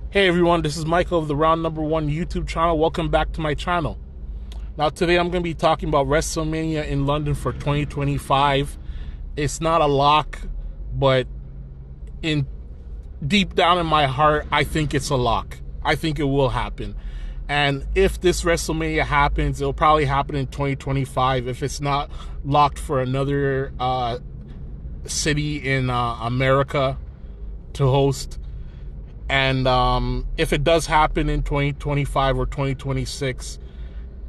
Hey everyone, this is Michael of the Round Number One YouTube channel. Welcome back to my channel. Now today I'm going to be talking about Wrestle Mania in London for 2025. It's not a lock, but in deep down in my heart, I think it's a lock. I think it will happen. And if this WrestleMania happens, it'll probably happen in 2025 if it's not locked for another city in America to host. And if it does happen in 2025 or 2026,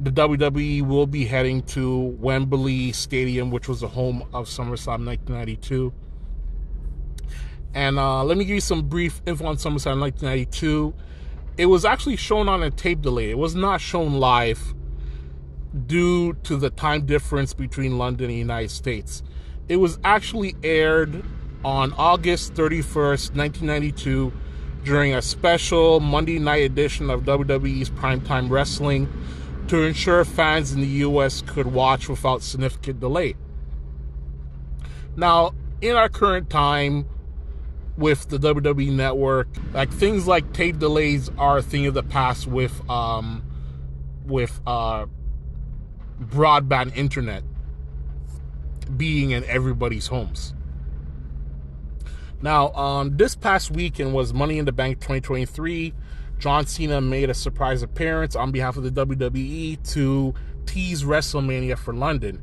the WWE will be heading to Wembley Stadium, which was the home of SummerSlam 1992. And let me give you some brief info on SummerSlam 1992. It was actually shown on a tape delay. It was not shown live due to the time difference between London and the United States. It was actually aired on August 31st, 1992, during a special Monday night edition of WWE's Primetime Wrestling to ensure fans in the US could watch without significant delay. Now, in our current time with the WWE network, like things like tape delays are a thing of the past with broadband internet being in everybody's homes. Now, this past weekend was Money in the Bank 2023. John Cena made a surprise appearance on behalf of the WWE to tease WrestleMania for London.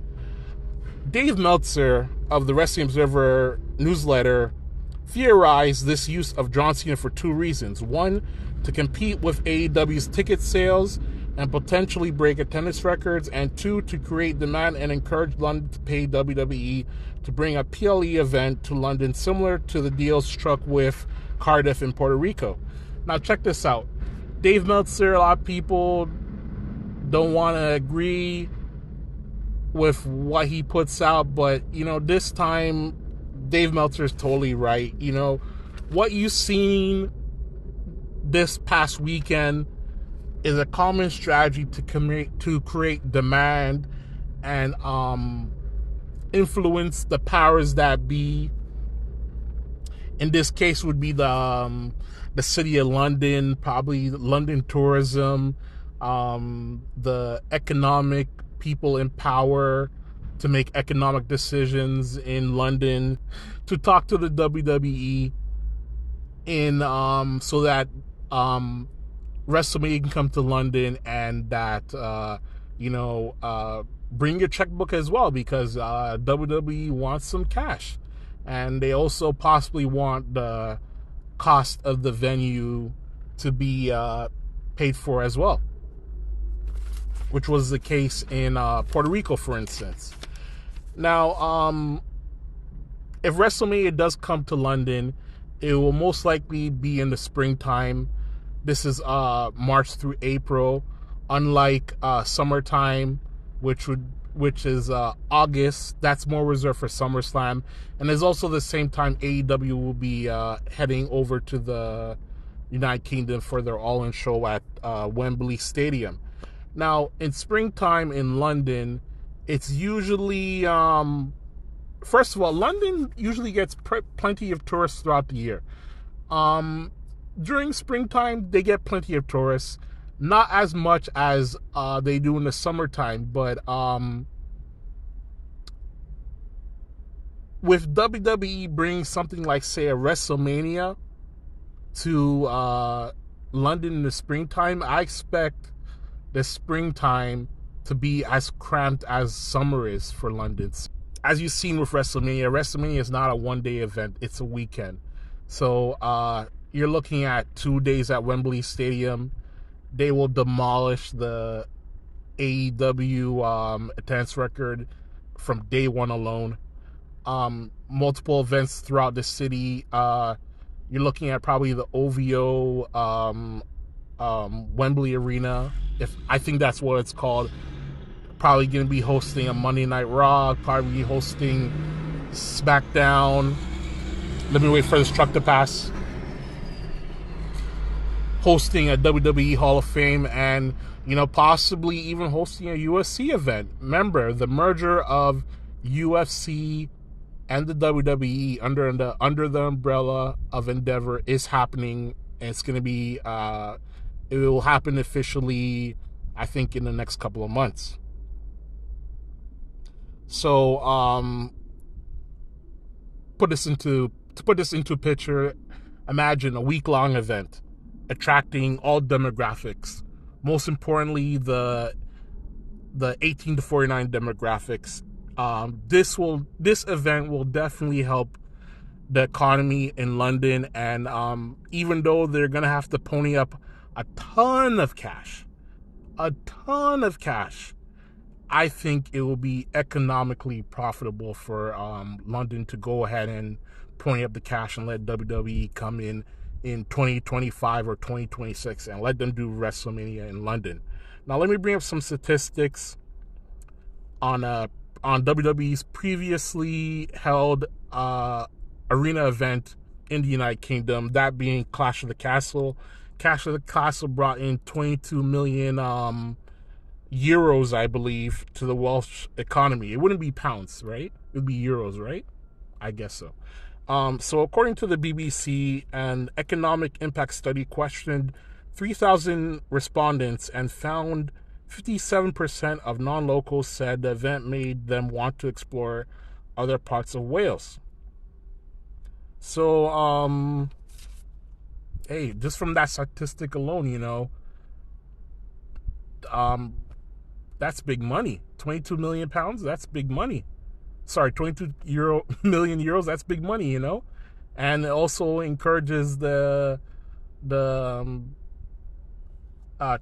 Dave Meltzer of the Wrestling Observer newsletter theorized this use of John Cena for two reasons. One, to compete with AEW's ticket sales and potentially break attendance records, and two, to create demand and encourage London to pay WWE to bring a PLE event to London, similar to the deal struck with Cardiff in Puerto Rico. Now check this out. Dave Meltzer, a lot of people don't want to agree with what he puts out, but this time Dave Meltzer is totally right. What you've seen this past weekend is a common strategy to create demand and influence the powers that be. In this case, would be the city of London, probably London tourism, the economic people in power to make economic decisions in London, to talk to the WWE in so that WrestleMania can come to London, and that bring your checkbook as well, because WWE wants some cash, and they also possibly want the cost of the venue to be paid for as well, which was the case in Puerto Rico, for instance. Now, if WrestleMania does come to London, it will most likely be in the springtime. This is March through April, unlike summertime, which is August. That's more reserved for SummerSlam, and it's also the same time AEW will be heading over to the United Kingdom for their All-In show at Wembley Stadium. Now, in springtime in London, it's usually first of all, London usually gets plenty of tourists throughout the year. During springtime, they get plenty of tourists. Not as much as they do in the summertime, but with WWE bringing something like, say, a WrestleMania to London in the springtime, I expect the springtime to be as cramped as summer is for London. As you've seen with WrestleMania is not a one-day event, it's a weekend. So you're looking at 2 days at Wembley Stadium. They will demolish the AEW attendance record from day one alone. Multiple events throughout the city. You're looking at probably the OVO Wembley Arena. I think that's what it's called. Probably going to be hosting a Monday Night Raw. Probably hosting SmackDown. Let me wait for this truck to pass. Hosting a WWE Hall of Fame, and possibly even hosting a UFC event. Remember, the merger of UFC and the WWE under the umbrella of Endeavor is happening and it's going to be it will happen officially, I think, in the next couple of months. So put this into picture. Imagine a week-long event attracting all demographics. Most importantly, the 18 to 49 demographics. This event will definitely help the economy in London, and even though they're gonna have to pony up a ton of cash, I think it will be economically profitable for London to go ahead and pony up the cash and let WWE come in 2025 or 2026 and let them do WrestleMania in London. Now, let me bring up some statistics on WWE's previously held arena event in the United Kingdom, that being Clash of the Castle. Clash of the Castle brought in 22 million euros, I believe, to the Welsh economy. It wouldn't be pounds, right? It would be euros, right? I guess so. So according to the BBC, an economic impact study questioned 3,000 respondents and found 57% of non-locals said the event made them want to explore other parts of Wales. So, hey, just from that statistic alone, that's big money. 22 million pounds, that's big money. Sorry, 22 million euros, that's big money, And it also encourages the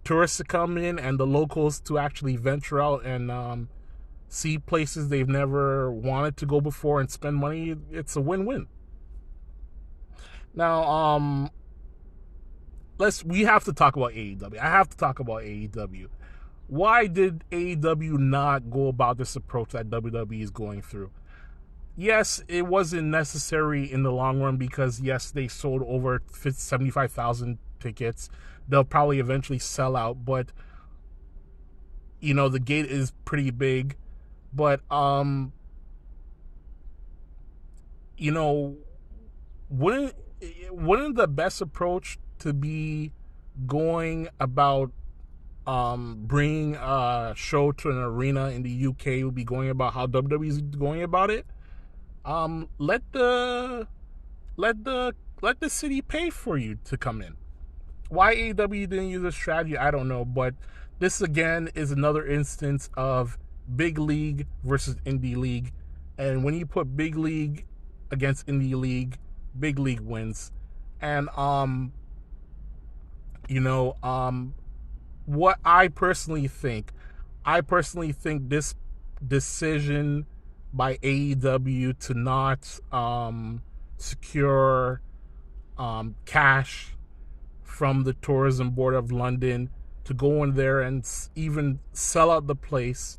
tourists to come in and the locals to actually venture out and see places they've never wanted to go before and spend money. It's a win-win. Now, we have to talk about AEW. I have to talk about AEW. Why did AEW not go about this approach that WWE is going through? Yes, it wasn't necessary in the long run because, yes, they sold over 75,000 tickets. They'll probably eventually sell out, but, the gate is pretty big. But, wouldn't the best approach to be going about bringing a show to an arena in the UK would be going about how WWE is going about it? Let the city pay for you to come in. Why AEW didn't use this strategy, I don't know, but this again is another instance of big league versus indie league, and when you put big league against indie league, big league wins. And what I personally think this decision by AEW to not secure cash from the Tourism Board of London to go in there and even sell out the place,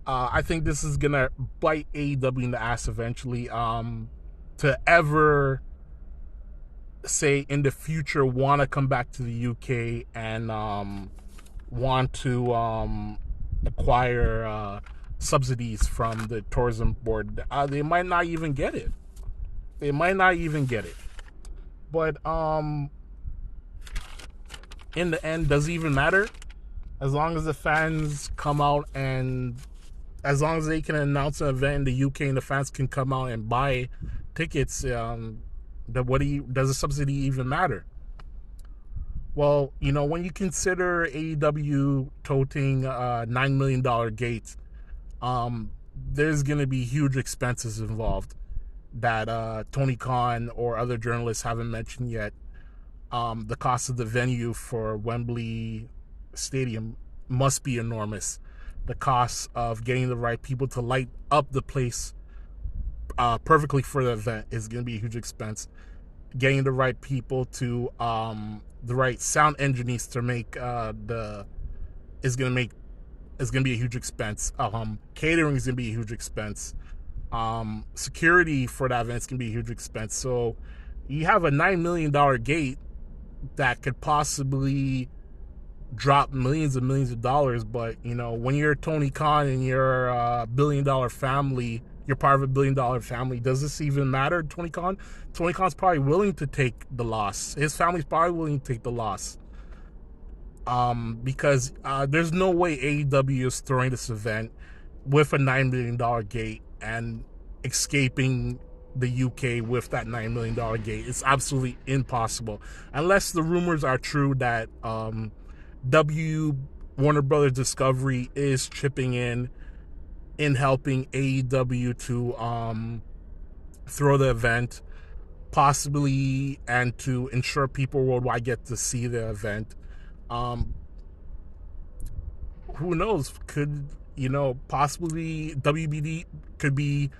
I think this is gonna bite AEW in the ass eventually. To ever say in the future want to come back to the UK and want to acquire subsidies from the tourism board, they might not even get it. But in the end, does it even matter? As long as the fans come out and as long as they can announce an event in the UK and the fans can come out and buy tickets, does the subsidy even matter? Well, when you consider AEW toting a $9 million gate, there's going to be huge expenses involved that Tony Khan or other journalists haven't mentioned yet. The cost of the venue for Wembley Stadium must be enormous. The cost of getting the right people to light up the place perfectly for the event is going to be a huge expense. Getting the right people to the right sound engineers to make is going to be a huge expense. Catering is going to be a huge expense. Security for that event is going to be a huge expense. So you have a $9 million gate that could possibly drop millions of dollars, but when you're Tony Khan and you're a $1 billion family, you're part of a $1 billion family. Does this even matter, Tony Khan? Tony Khan's probably willing to take the loss. His family's probably willing to take the loss. Because there's no way AEW is throwing this event with a $9 million gate and escaping the UK with that $9 million gate. It's absolutely impossible. Unless the rumors are true that Warner Brothers Discovery is chipping in helping AEW to throw the event, possibly, and to ensure people worldwide get to see the event. Who knows? Could, possibly WBD could be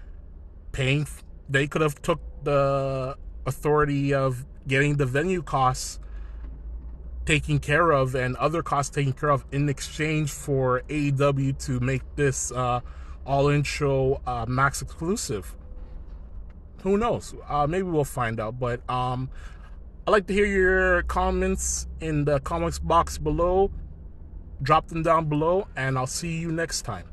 paying. They could have took the authority of getting the venue costs taken care of and other costs taken care of in exchange for AEW to make this all-in show max exclusive. Who knows? Maybe we'll find out. But I'd like to hear your comments in the comments box below. Drop them down below, and I'll see you next time.